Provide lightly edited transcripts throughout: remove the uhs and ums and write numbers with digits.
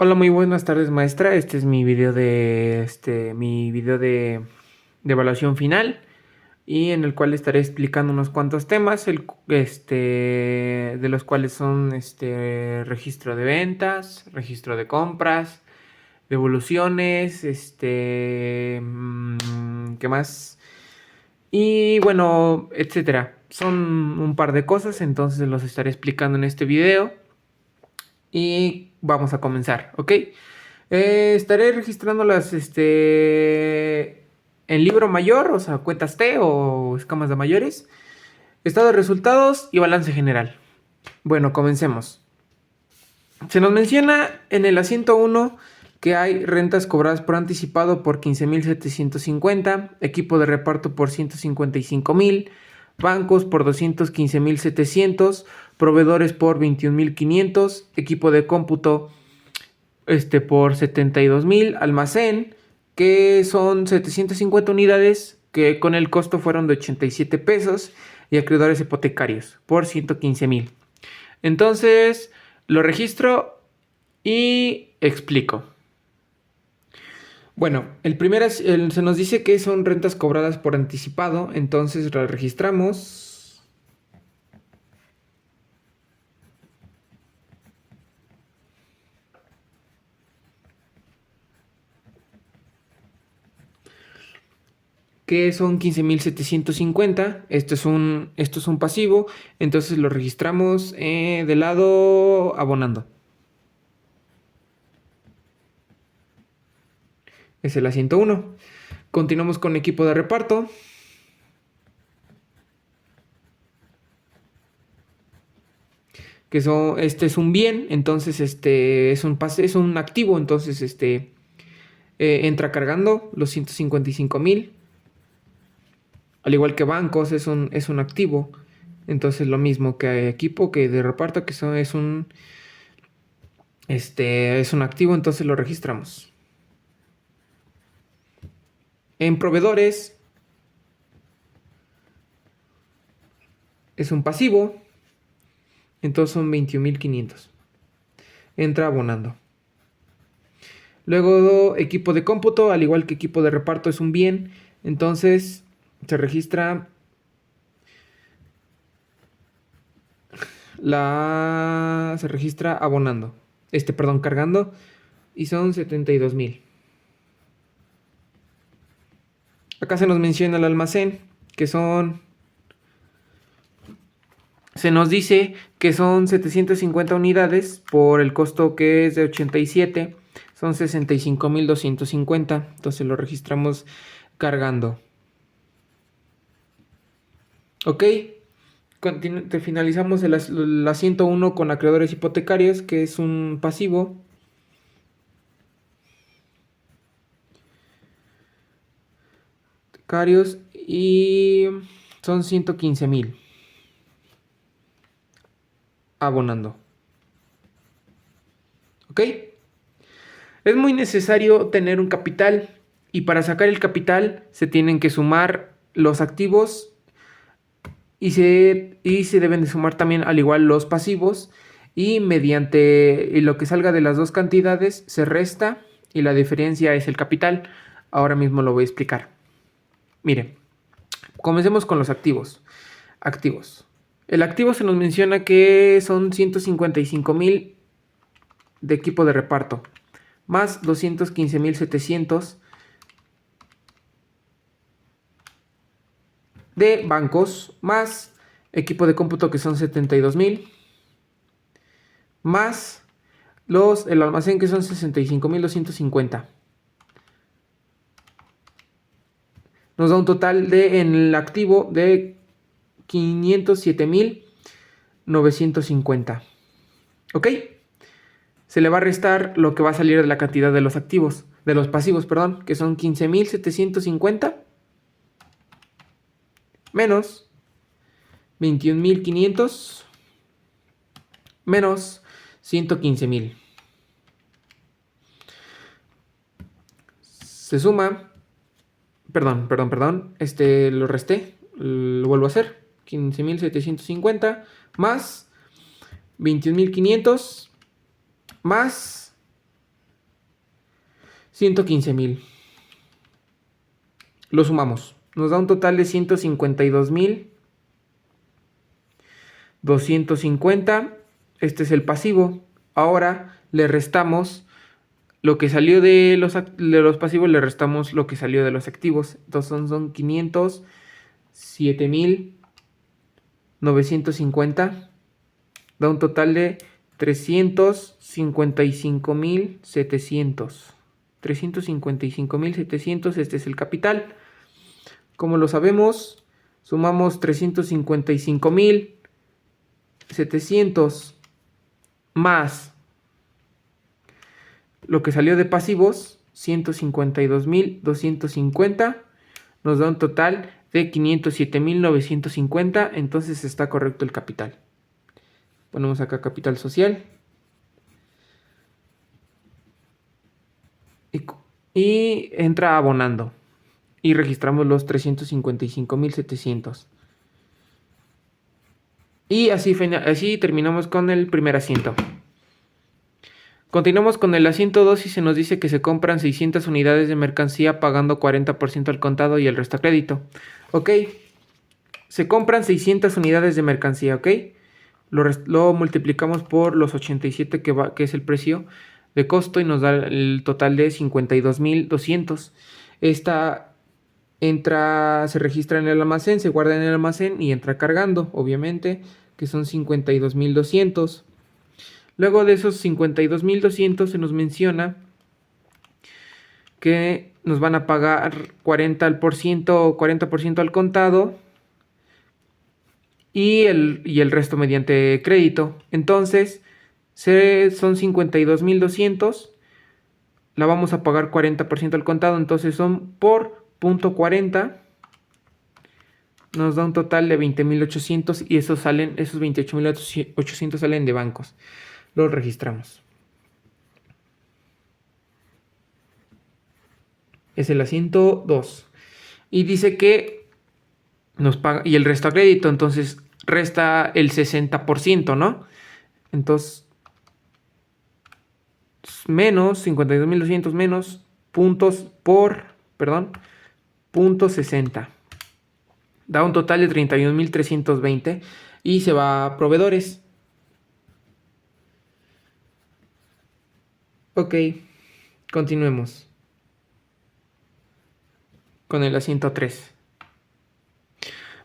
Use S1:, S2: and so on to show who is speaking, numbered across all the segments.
S1: Hola, muy buenas tardes, maestra. Este es mi video de evaluación final y en el cual estaré explicando unos cuantos temas, de los cuales son registro de ventas, registro de compras, devoluciones, ¿qué más? Y bueno, etcétera. Son un par de cosas, entonces los estaré explicando en este video. Y vamos a comenzar, ¿ok? Estaré registrando en libro mayor, o sea, cuentas T o escamas de mayores, estado de resultados y balance general. Bueno, comencemos. Se nos menciona en el asiento 1 que hay rentas cobradas por anticipado por 15,750, equipo de reparto por 155,000, bancos por 215,700, proveedores por 21,500, equipo de cómputo por 72,000, almacén, que son 750 unidades, que con el costo fueron de 87 pesos, y acreedores hipotecarios por 115,000. Entonces, lo registro y explico. Bueno, se nos dice que son rentas cobradas por anticipado, entonces las registramos. Que son 15,750. Esto es un pasivo, entonces lo registramos del lado abonando. Es el asiento 1. Continuamos con equipo de reparto. Este es un bien, entonces es un activo, entonces entra cargando los 155,000. Al igual que bancos, es un activo. Entonces lo mismo que equipo que de reparto, es un activo, entonces lo registramos. En proveedores es un pasivo, entonces son 21,500. Entra abonando. Luego equipo de cómputo, al igual que equipo de reparto, es un bien, entonces se registra abonando. Cargando, y son 72,000. Acá se nos menciona el almacén, se nos dice que son 750 unidades por el costo que es de 87, son 65,250, entonces lo registramos cargando. Ok, finalizamos el asiento 1 con acreedores hipotecarios, que es un pasivo. Y son 115,000 abonando. ¿Ok? Es muy necesario tener un capital, y para sacar el capital se tienen que sumar los activos y se deben de sumar también al igual los pasivos, y mediante lo que salga de las dos cantidades se resta y la diferencia es el capital. Ahora mismo lo voy a explicar. Mire, comencemos con los activos. Activos. El activo se nos menciona que son 155,000 de equipo de reparto, más 215,700 de bancos, más equipo de cómputo que son 72,000, más el almacén que son 65,250. Nos da un total en el activo de 507,950. ¿Ok? Se le va a restar lo que va a salir de la cantidad de los pasivos, que son 15,750 menos 21,500 menos 115,000. Se suma, perdón, lo resté, lo vuelvo a hacer, 15,750 más 21,500 más 115,000. Lo sumamos. Nos da un total de 152,250. Este es el pasivo. Ahora le restamos lo que salió de los pasivos, le restamos lo que salió de los activos. Entonces son 507,950. Da un total de 355,700. 355,700, este es el capital. Como lo sabemos, sumamos 355,700 más lo que salió de pasivos, 152,250, nos da un total de 507,950, entonces está correcto el capital. Ponemos acá capital social. Y entra abonando. Y registramos los 355,700. Y así terminamos con el primer asiento. Continuamos con el asiento 2 y se nos dice que se compran 600 unidades de mercancía pagando 40% al contado y el resto a crédito. Ok. Se compran 600 unidades de mercancía, ok. Lo multiplicamos por los 87 que es el precio de costo y nos da el total de 52,200. Esta se registra en el almacén, se guarda en el almacén y entra cargando, obviamente, que son 52,200. Luego de esos 52,200 se nos menciona que nos van a pagar 40% al contado y el resto mediante crédito. Entonces, son 52,200. La vamos a pagar 40% al contado, entonces son por .40. Nos da un total de 20,800 y esos 28,800 salen de bancos. Los registramos. Es el asiento 2. Y dice que nos paga y el resto a crédito, entonces resta el 60%, ¿no? Entonces menos 52,200 menos .60. Da un total de 31,320 y se va a proveedores. Ok, continuemos con el asiento 3.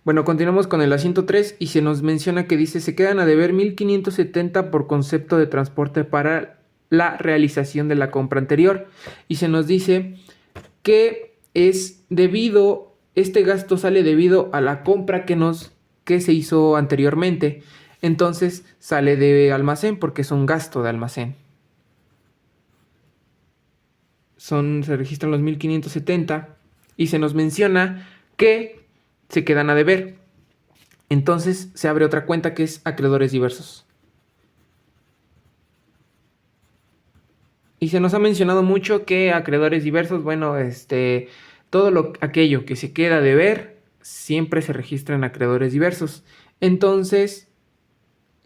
S1: Bueno, continuamos con el asiento 3 y se nos menciona que dice se quedan a deber 1,570 por concepto de transporte para la realización de la compra anterior. Y se nos dice que este gasto sale debido a la compra que se hizo anteriormente. Entonces sale de almacén porque es un gasto de almacén. Se registran los 1,570 y se nos menciona que se quedan a deber. Entonces se abre otra cuenta que es acreedores diversos. Y se nos ha mencionado mucho que acreedores diversos, bueno, todo aquello que se queda a deber siempre se registra en acreedores diversos. Entonces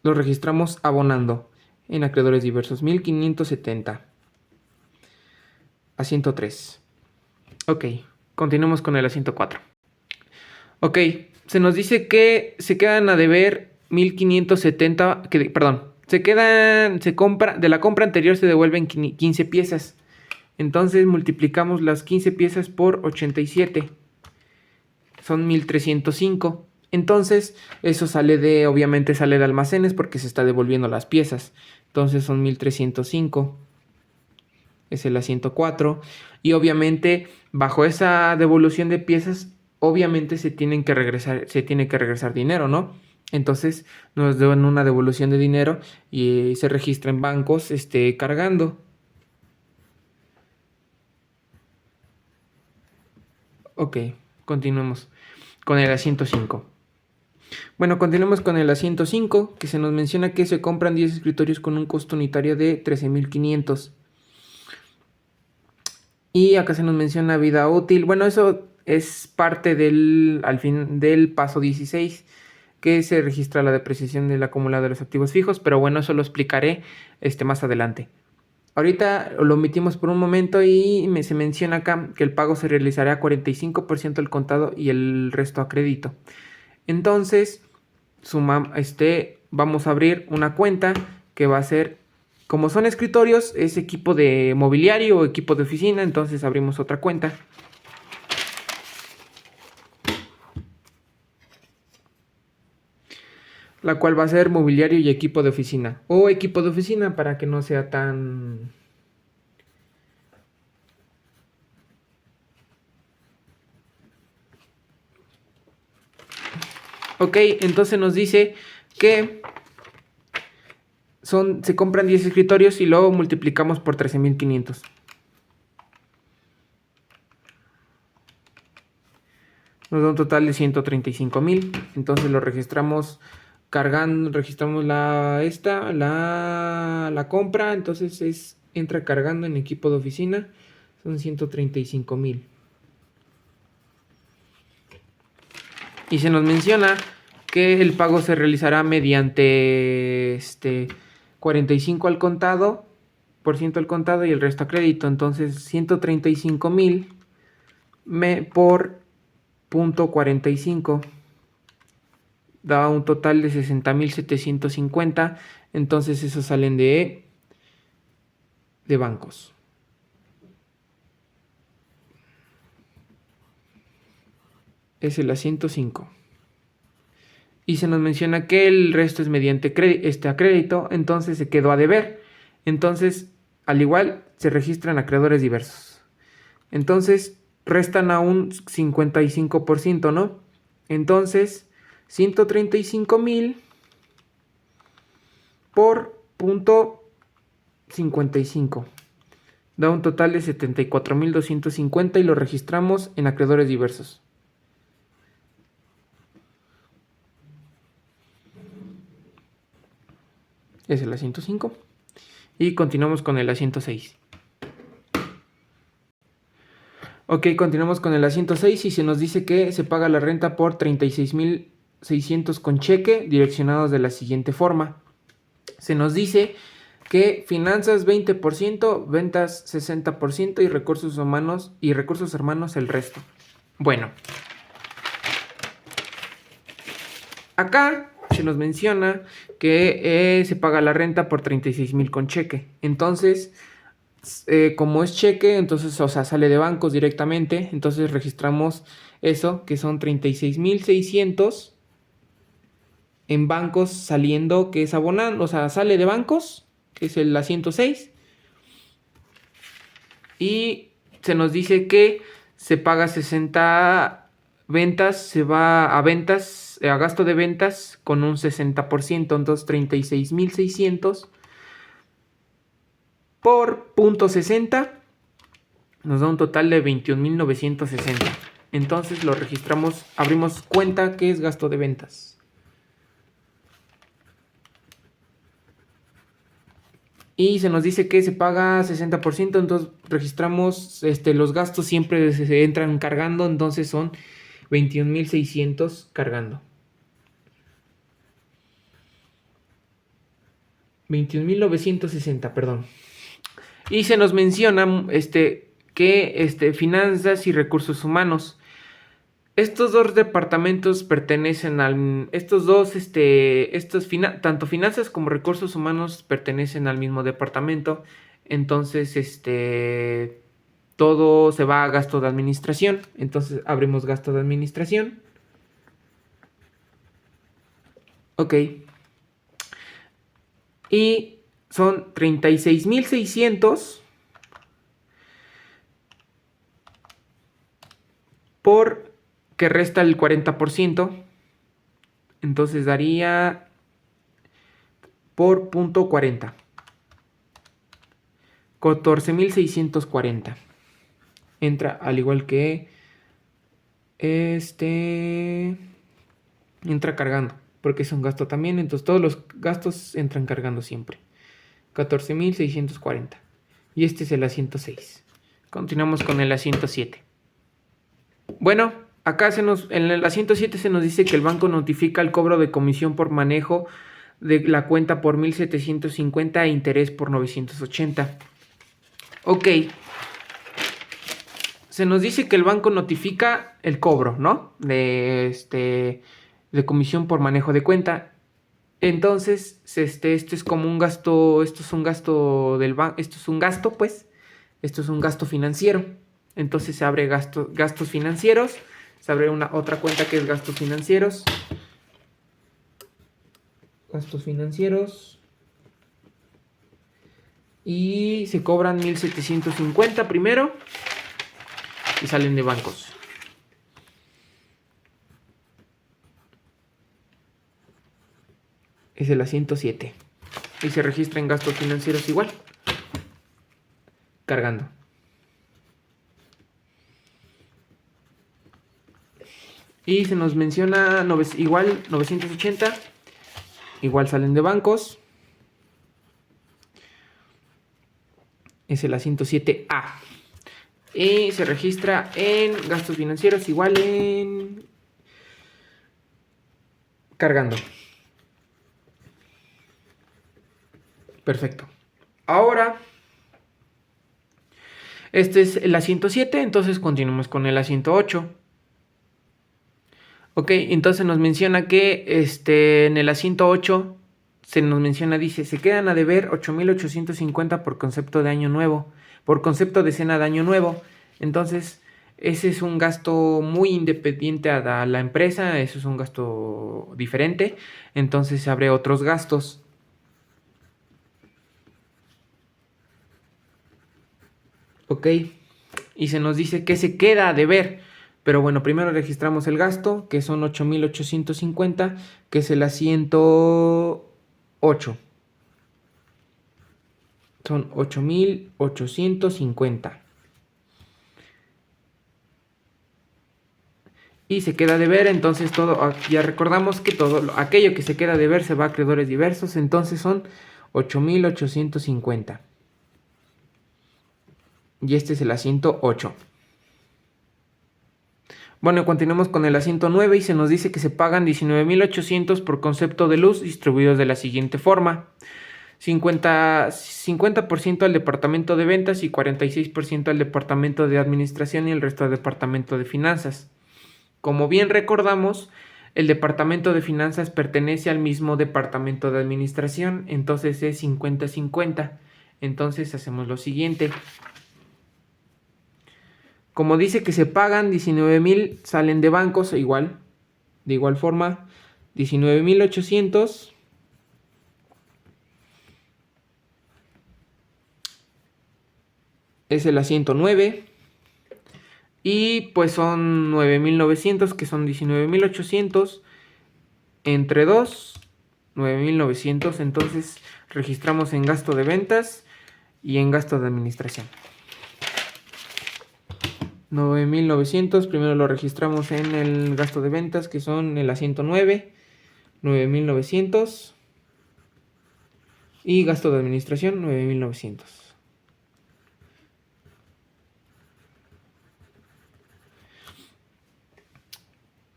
S1: lo registramos abonando en acreedores diversos. 1,570. Asiento 3. Ok, continuemos con el asiento 4. Ok, se nos dice que se quedan a deber 1,570, de la compra anterior se devuelven 15 piezas. Entonces multiplicamos las 15 piezas por 87. Son 1,305. Entonces eso obviamente sale de almacenes porque se está devolviendo las piezas. Entonces son 1,305. Es el asiento 4. Y obviamente bajo esa devolución de piezas, obviamente se tiene que regresar dinero, ¿no? Entonces nos dan una devolución de dinero y se registra en bancos cargando. Ok, continuemos con el asiento 5. Bueno, continuemos con el asiento 5, que se nos menciona que se compran 10 escritorios con un costo unitario de 13,500. Y acá se nos menciona vida útil. Bueno, eso es parte del paso 16, que se registra la depreciación del acumulado de los activos fijos. Pero bueno, eso lo explicaré más adelante. Ahorita lo omitimos por un momento y se menciona acá que el pago se realizará 45% al contado y el resto a crédito. Entonces, vamos a abrir una cuenta que va a ser, como son escritorios, es equipo de mobiliario o equipo de oficina, entonces abrimos otra cuenta. La cual va a ser mobiliario y equipo de oficina. O equipo de oficina para que no sea tan... Ok, entonces nos dice que se compran 10 escritorios y luego multiplicamos por 13,500. Nos da un total de 135,000. Entonces lo registramos cargando, registramos la compra. Entonces entra cargando en equipo de oficina. Son 135,000. Y se nos menciona que el pago se realizará mediante 45 al contado, por ciento al contado y el resto a crédito. Entonces 135,000 por .45 da un total de 60,750. Entonces esos salen de bancos. Es el asiento 5. Y se nos menciona que el resto es mediante a crédito, entonces se quedó a deber. Entonces, al igual, se registran acreedores diversos. Entonces, restan a un 55%, ¿no? Entonces, 135,000 por .55 da un total de 74,250 y lo registramos en acreedores diversos. Es el asiento 5. Y continuamos con el asiento 6. Ok, continuamos con el asiento 6 y se nos dice que se paga la renta por 36,600 con cheque, direccionados de la siguiente forma. Se nos dice que finanzas 20%, ventas 60% y recursos humanos el resto. Bueno, acá se nos menciona que se paga la renta por 36,000 con cheque. Entonces, como es cheque, entonces, sale de bancos directamente. Entonces registramos eso, que son 36,600 en bancos saliendo, que es abonando, sale de bancos, que es el asiento 6. Y se nos dice que se paga 60 ventas, se va a ventas, a gasto de ventas con un 60%, entonces 36,600 por .60 nos da un total de 21,960. Entonces lo registramos, abrimos cuenta que es gasto de ventas. Y se nos dice que se paga 60%, entonces registramos los gastos siempre se entran cargando, entonces son 21,600 cargando. 21,960, perdón. Y se nos menciona que finanzas y recursos humanos. Estos dos departamentos pertenecen al... tanto finanzas como recursos humanos pertenecen al mismo departamento. Entonces, todo se va a gasto de administración. Entonces, abrimos gasto de administración. Ok. Y son 36,600 por que resta el 40%. Entonces daría por .40. 14,640. Entra al igual que entra cargando, porque es un gasto también, entonces todos los gastos entran cargando siempre. 14,640. Y este es el asiento 6. Continuamos con el asiento 7. Bueno, acá en el asiento 7 se nos dice que el banco notifica el cobro de comisión por manejo de la cuenta por 1,750 e interés por 980. Ok. Se nos dice que el banco notifica el cobro, ¿no? De comisión por manejo de cuenta. Entonces, este es como un gasto, esto es un gasto del banco, esto es un gasto, pues, esto es un gasto financiero. Entonces se abre gastos financieros, se abre otra cuenta que es gastos financieros. Gastos financieros. Y se cobran 1,750 primero y salen de bancos. Es el asiento 7. Y se registra en gastos financieros igual. Cargando. Y se nos menciona igual 980. Igual salen de bancos. Es el asiento 7A. Y se registra en gastos financieros igual en... Cargando. Perfecto. Ahora, este es el asiento 7, entonces continuamos con el asiento 8. Ok, entonces nos menciona que en el asiento 8 se nos menciona, dice, se quedan a deber 8,850 por concepto de año nuevo, por concepto de cena de año nuevo. Entonces, ese es un gasto muy independiente a la empresa, eso es un gasto diferente. Entonces se abre otros gastos. Ok, y se nos dice que se queda a deber. Pero bueno, primero registramos el gasto, que son 8,850, que es el asiento 8. Son 8,850. Y se queda de ver, entonces todo, ya recordamos que todo aquello que se queda de ver se va a acreedores diversos, entonces son 8,850. Y este es el asiento 8. Bueno, continuamos con el asiento 9 y se nos dice que se pagan 19,800 por concepto de luz distribuidos de la siguiente forma. 50% al departamento de ventas y 46% al departamento de administración y el resto al departamento de finanzas. Como bien recordamos, el departamento de finanzas pertenece al mismo departamento de administración, entonces es 50-50. Entonces hacemos lo siguiente. Como dice que se pagan 19,000, salen de bancos igual. De igual forma, 19,800 es el asiento 9. Y pues son 9,900, que son 19,800 entre 2, 9,900. Entonces registramos en gasto de ventas y en gasto de administración. 9,900, primero lo registramos en el gasto de ventas, que son el asiento 9, 9,900. Y gasto de administración, 9,900.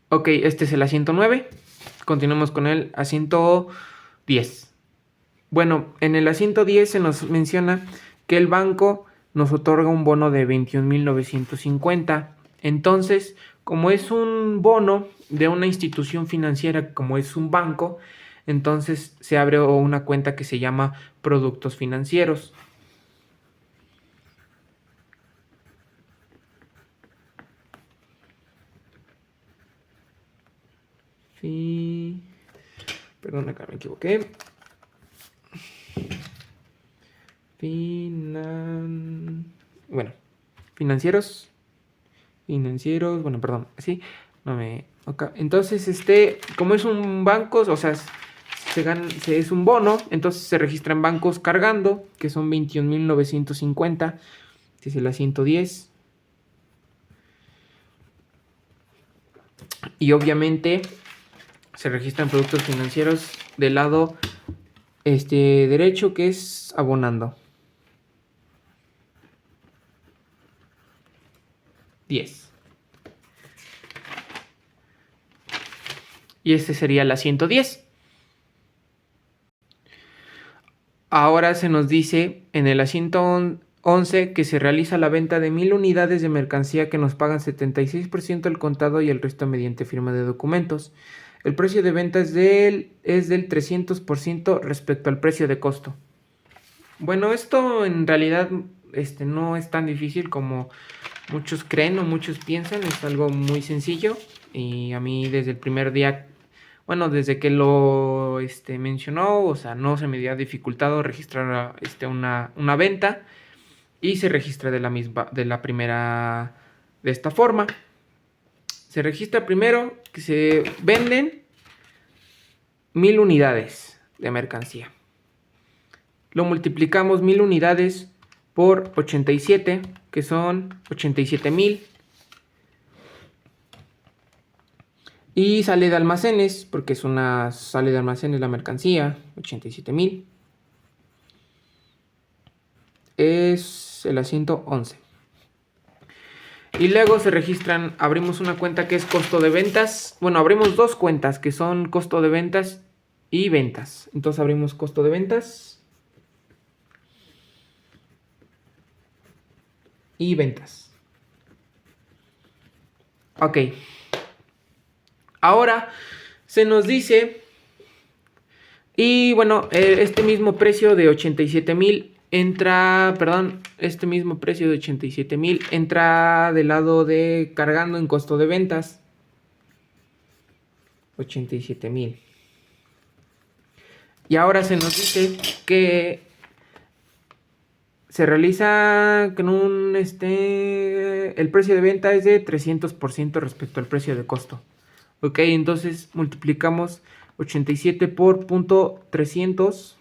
S1: Ok, este es el asiento 9. Continuamos con el asiento 10. Bueno, en el asiento 10 se nos menciona que el banco nos otorga un bono de 21,950. Entonces, como es un bono de una institución financiera, como es un banco, entonces se abre una cuenta que se llama productos financieros. Sí. Perdón, acá me equivoqué. Bueno, financieros. Bueno, perdón, sí. No me. Okay. Entonces, como es un banco, o sea, es un bono, entonces se registra en bancos cargando, que son 21,950. Este es el asiento 10. Y obviamente se registran productos financieros del lado derecho, que es abonando. 10. Y este sería el asiento 10. Ahora se nos dice en el asiento 11 que se realiza la venta de 1000 unidades de mercancía que nos pagan 76% al contado y el resto mediante firma de documentos. El precio de venta es del 300% respecto al precio de costo. Bueno, esto en realidad no es tan difícil como muchos creen o muchos piensan. Es algo muy sencillo y a mí desde el primer día, bueno, desde que lo mencionó, o sea, no se me dio dificultado registrar una venta y se registra de la primera, de esta forma. Se registra primero que se venden 1000 unidades de mercancía. Lo multiplicamos 1000 unidades por 87, que son 87,000. Y sale de almacenes, porque sale de almacenes la mercancía, 87,000. Es el asiento 11. Y luego se registran, abrimos una cuenta que es costo de ventas. Bueno, abrimos dos cuentas que son costo de ventas y ventas. Entonces abrimos costo de ventas y ventas. Ok. Ahora se nos dice, y bueno, este mismo precio de 87,000 este mismo precio de 87,000 entra del lado de cargando en costo de ventas. 87,000. Y ahora se nos dice que se realiza con el precio de venta es de 300% respecto al precio de costo. Ok, entonces multiplicamos 87 por .300.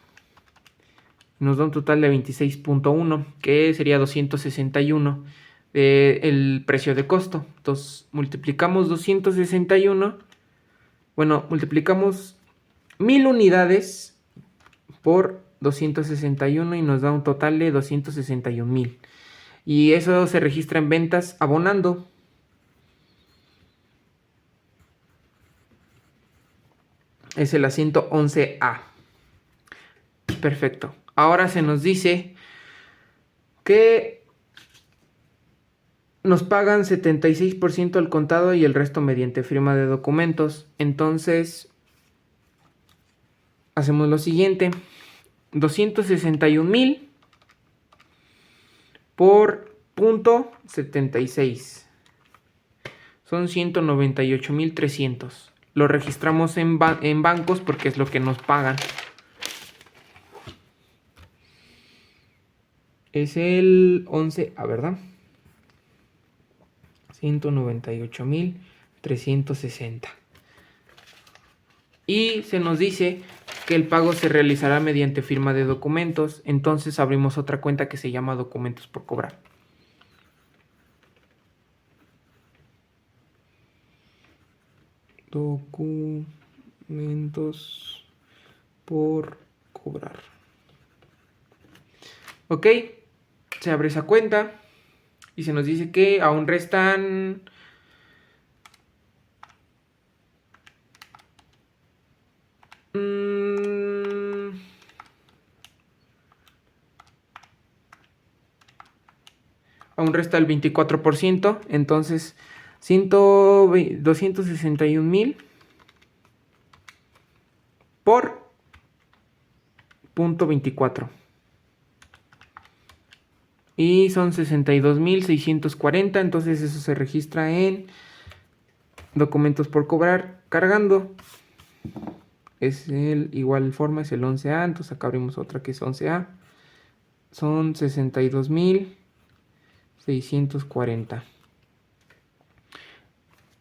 S1: Nos da un total de 26.1, que sería 261 el precio de costo. Entonces multiplicamos 261. Bueno, multiplicamos 1000 unidades por 261 y nos da un total de 261,000. Y eso se registra en ventas abonando. Es el asiento 11A. Perfecto. Ahora se nos dice que nos pagan 76% al contado y el resto mediante firma de documentos. Entonces, hacemos lo siguiente. 261,000 por .76. Son 198,300. Lo registramos en bancos porque es lo que nos pagan. Es el 11A, ¿verdad? 198,360. Y se nos dice que el pago se realizará mediante firma de documentos. Entonces abrimos otra cuenta que se llama documentos por cobrar. Documentos por cobrar. Ok, se abre esa cuenta y se nos dice que aún restan aún resta el 24%, entonces 261,000 por .24 y son 62,640. Entonces eso se registra en documentos por cobrar cargando. Es igual forma, es el 11A. Entonces acá abrimos otra que es 11A. Son 62,640.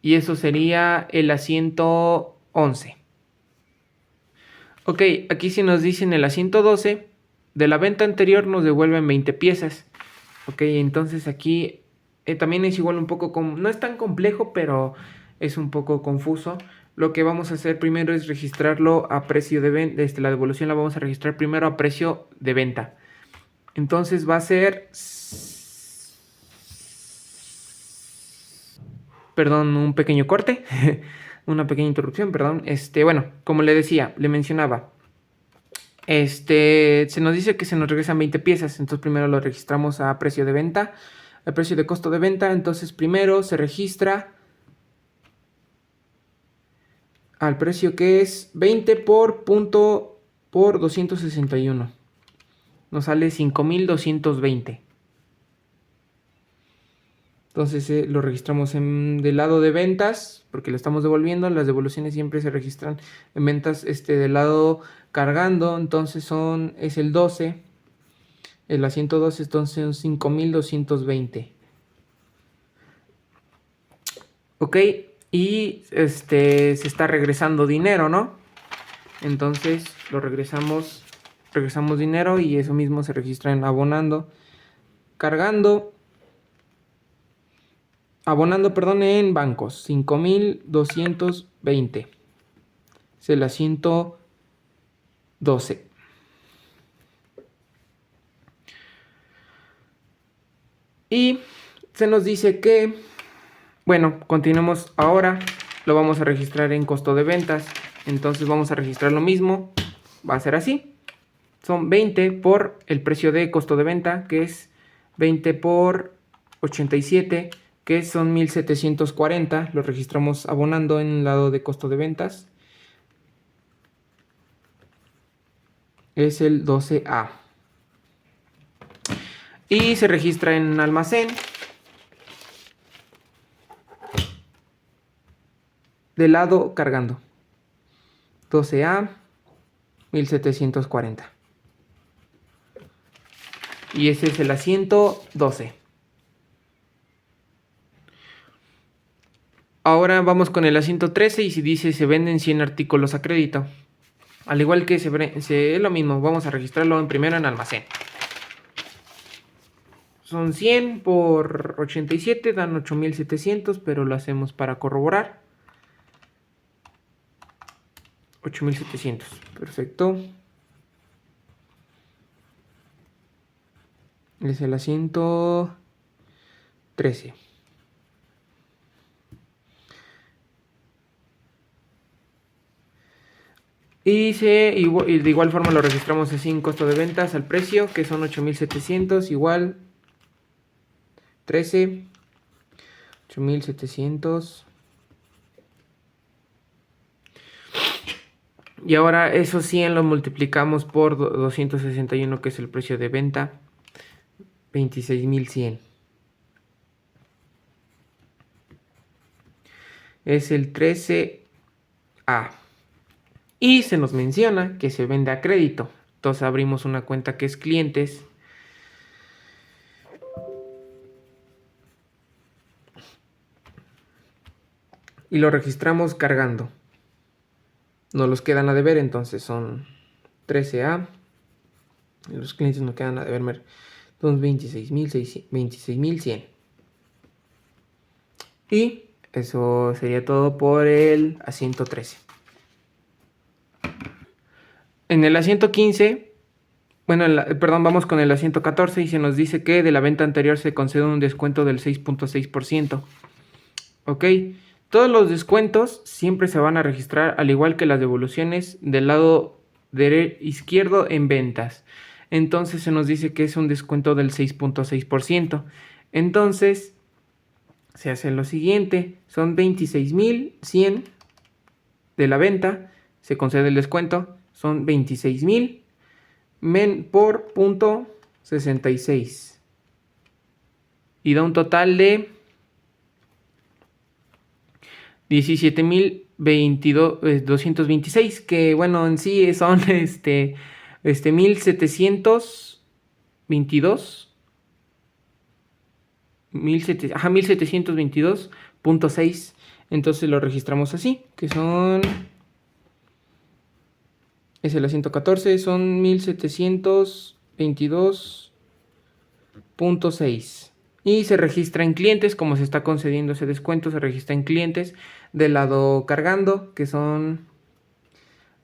S1: Y eso sería el asiento 11. Ok, aquí si nos dicen el asiento 12, de la venta anterior nos devuelven 20 piezas. Ok, entonces aquí también es igual un poco, no es tan complejo, pero es un poco confuso. Lo que vamos a hacer primero es registrarlo a precio de venta. La devolución la vamos a registrar primero a precio de venta. Entonces va a ser... Perdón, un pequeño corte. Una pequeña interrupción, perdón. Bueno, como le decía, le mencionaba. Se nos dice que se nos regresan 20 piezas, entonces primero lo registramos a precio de venta, al precio de costo de venta, entonces primero se registra al precio que es 20 por 261. Nos sale 5220. Entonces lo registramos del lado de ventas, porque lo estamos devolviendo. Las devoluciones siempre se registran en ventas del lado cargando. Entonces es el 12. El asiento 12, entonces son 5220. Ok, y se está regresando dinero, ¿no? Entonces regresamos dinero y eso mismo se registra en abonando, perdón, en bancos, 5220. Es el asiento 12. Y se nos dice que, bueno, continuemos ahora. Lo vamos a registrar en costo de ventas. Entonces vamos a registrar lo mismo. Va a ser así. Son 20 por el precio de costo de venta, que es 20 por 87, que son 1740. Lo registramos abonando en el lado de costo de ventas. Es el 12A. Y se registra en almacén del lado cargando. 12A 1740. Y ese es el asiento 12. Ahora vamos con el asiento 13 y si dice se venden 100 artículos a crédito. Al igual que es lo mismo, vamos a registrarlo primero en almacén. Son 100 por 87, dan 8700, pero lo hacemos para corroborar. 8700, perfecto. Es el asiento 13. Y de igual forma lo registramos así en costo de ventas al precio, que son 8700, igual 13, 8700. Y ahora esos 100 lo multiplicamos por 261, que es el precio de venta, 26100. Es el 13A. Y se nos menciona que se vende a crédito. Entonces abrimos una cuenta que es clientes. Y lo registramos cargando. Nos los quedan a deber, entonces son 13A. Y los clientes nos quedan a deber. Son 26.100. Y eso sería todo por el asiento 13. En el asiento 15, vamos con el asiento 14 y se nos dice que de la venta anterior se concede un descuento del 6.6%. Ok, todos los descuentos siempre se van a registrar, al igual que las devoluciones, del lado izquierdo en ventas. Entonces se nos dice que es un descuento del 6.6%. Entonces se hace lo siguiente, son 26.100 de la venta, se concede el descuento, son 26.000 por punto 66 y da un total de 17.226, que bueno, en sí son 1722 1722.6. Entonces lo registramos así, que son, es el asiento 14, son 1722.6. Y se registra en clientes, como se está concediendo ese descuento, se registra en clientes del lado cargando, que son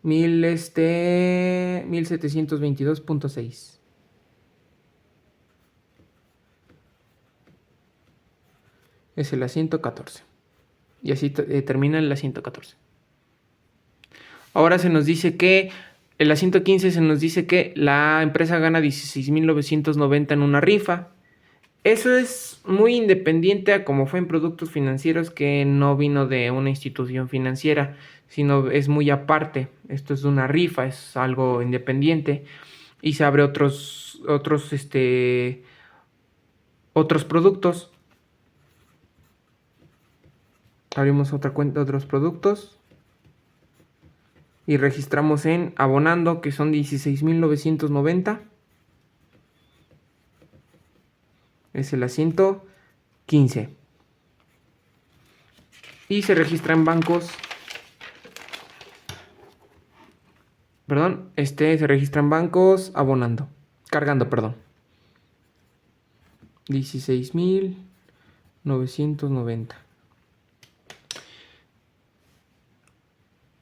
S1: 1722.6. Es el asiento 14. Y así termina el asiento 14. Ahora se nos dice que el asiento 15 se nos dice que la empresa gana 16,990 en una rifa. Eso es muy independiente a como fue en productos financieros, que no vino de una institución financiera, sino es muy aparte. Esto es una rifa, es algo independiente y se abre otros productos. Abrimos otra cuenta de otros productos y registramos en abonando, que son 16,990. Es el asiento 15. Y se registra en bancos. Perdón, se registra en bancos abonando. Cargando, perdón. 16,990.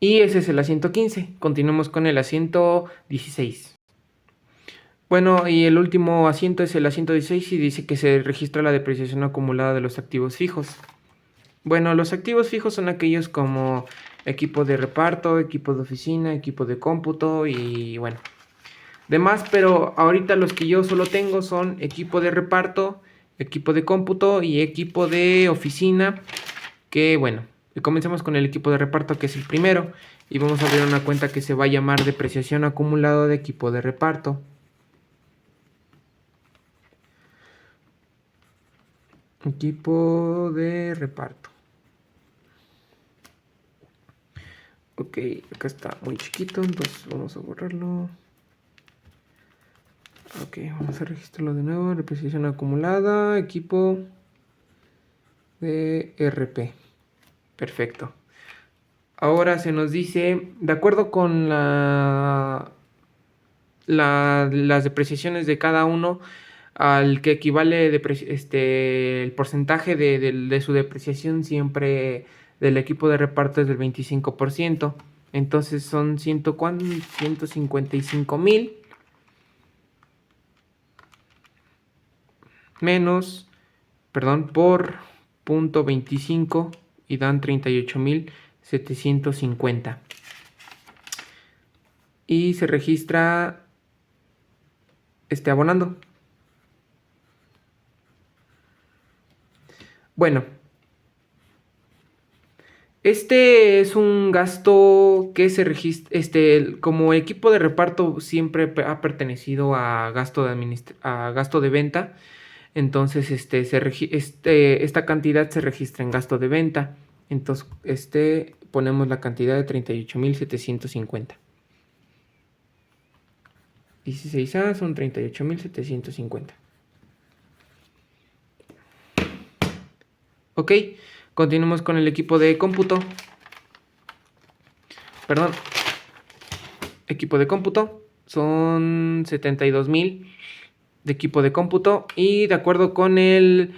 S1: Y ese es el asiento 15. Continuemos con el asiento 16. Bueno, y el último asiento es el asiento 16 y dice que se registra la depreciación acumulada de los activos fijos. Bueno, los activos fijos son aquellos como equipo de reparto, equipo de oficina, equipo de cómputo y bueno, demás, pero ahorita los que yo solo tengo son equipo de reparto, equipo de cómputo y equipo de oficina, que bueno, comencemos con el equipo de reparto, que es el primero, y vamos a abrir una cuenta que se va a llamar depreciación acumulada de equipo de reparto. Equipo de reparto. Ok, acá está muy chiquito, entonces vamos a borrarlo. Ok, vamos a registrarlo de nuevo. Depreciación acumulada, equipo de RP. Perfecto. Ahora se nos dice, de acuerdo con las depreciaciones de cada uno, al que equivale el porcentaje de su depreciación siempre del equipo de reparto es del 25%. Entonces son 155,000 menos, perdón, por 0.25 y dan 38,750. Y se registra abonando. Bueno, este es un gasto que se registra, como equipo de reparto siempre ha pertenecido a gasto de venta. Entonces, esta cantidad se registra en gasto de venta. Entonces, ponemos la cantidad de 38,750. 16A son 38,750. Ok, continuemos con el equipo de cómputo. Perdón. Equipo de cómputo son 72,000 de equipo de cómputo. Y de acuerdo con de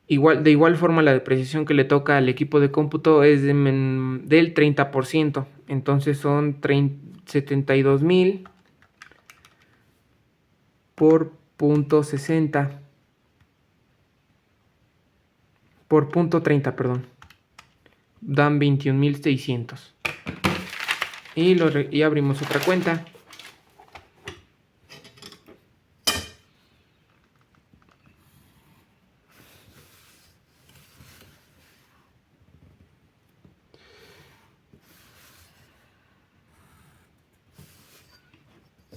S1: igual forma, la depreciación que le toca al equipo de cómputo es del 30%. Entonces son 72,000 por 0.60. Por 0.30, perdón. Dan 21,600. Y abrimos otra cuenta.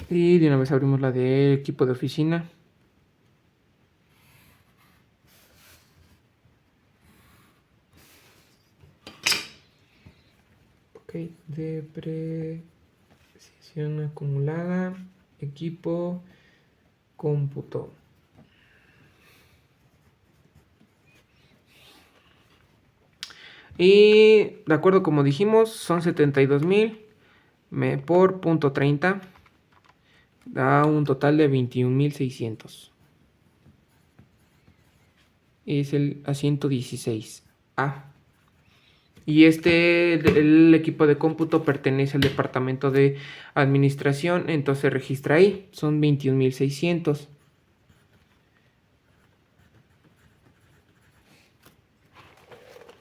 S1: Y de una vez abrimos la de equipo de oficina. Ok, depreciación acumulada, equipo, cómputo. Y de acuerdo, como dijimos, son 72,000 por 0.30. Da un total de 21,600. Es el asiento 16A. Y el equipo de cómputo pertenece al departamento de administración, entonces se registra ahí. Son 21,600.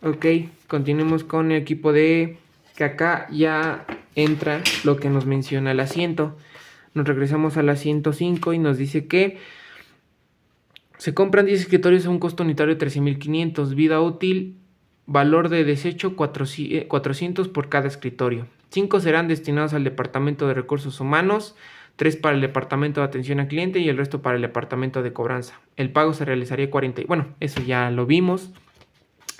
S1: Ok, continuemos con el equipo que acá ya entra lo que nos menciona el asiento. Nos regresamos al asiento 5 y nos dice que se compran 10 escritorios a un costo unitario de 13,500. Vida útil, valor de desecho 400 por cada escritorio. 5 serán destinados al departamento de recursos humanos, 3 para el departamento de atención al cliente y el resto para el departamento de cobranza. El pago se realizaría 40. Bueno, eso ya lo vimos.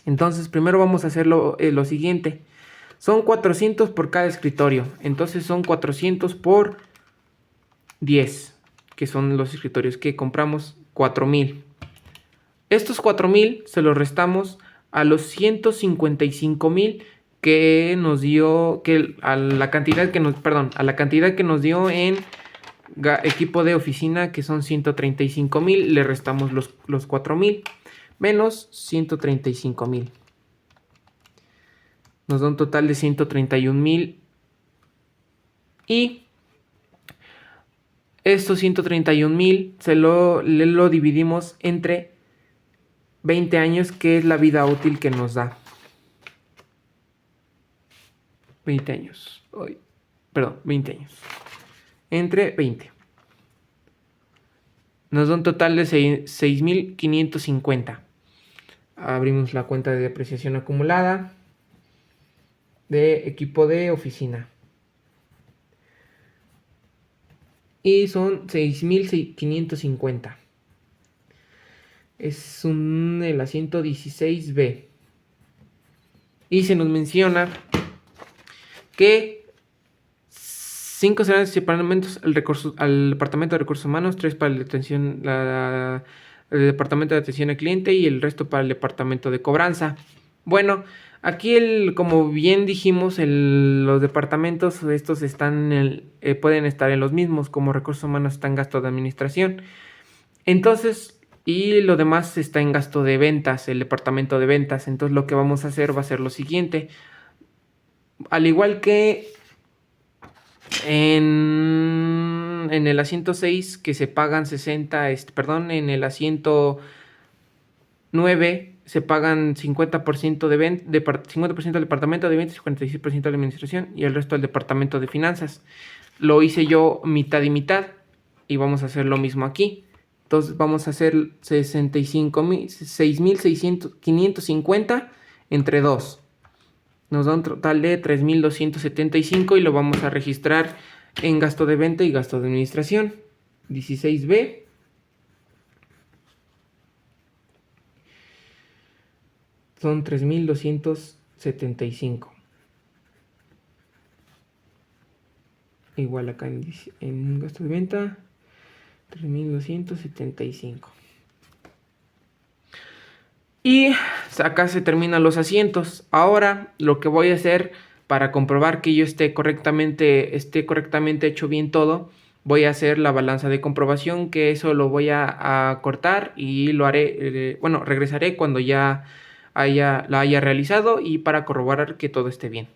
S1: Entonces, primero vamos a hacer lo siguiente. Son 400 por cada escritorio. Entonces son 400 por 10, que son los escritorios que compramos, 4,000. Estos 4,000 se los restamos a los 155,000 que nos dio, a la cantidad que nos dio en equipo de oficina, que son 135,000, le restamos los 4,000 menos 135,000. Nos da un total de 131,000 y estos 131,000 lo dividimos entre 20 años, que es la vida útil que nos da. 20 años. 20 años. Entre 20. Nos da un total de 6,550. Abrimos la cuenta de depreciación acumulada de equipo de oficina. Y son 6,550. Es el asiento 16B. Y se nos menciona que 5 serán departamentos al departamento de recursos humanos, 3 para el departamento de atención al cliente y el resto para el departamento de cobranza. Bueno, aquí como bien dijimos, los departamentos estos pueden estar en los mismos, como recursos humanos está en gasto de administración. Entonces, y lo demás está en gasto de ventas, el departamento de ventas. Entonces lo que vamos a hacer va a ser lo siguiente. Al igual que en el asiento 6, que se pagan 60, en el asiento 9 se pagan 50% de 50% del departamento de ventas y 46% de la administración y el resto del departamento de finanzas. Lo hice yo mitad y mitad y vamos a hacer lo mismo aquí. Entonces vamos a hacer 6,550 entre 2. Nos da un total de 3,275 y lo vamos a registrar en gasto de venta y gasto de administración. 16B. Son 3,275. Igual acá en gasto de venta, 3,275. Y acá se terminan los asientos. Ahora lo que voy a hacer para comprobar que yo esté correctamente hecho bien todo, voy a hacer la balanza de comprobación, que eso lo voy a cortar y lo haré, regresaré cuando ya la haya realizado y para corroborar que todo esté bien.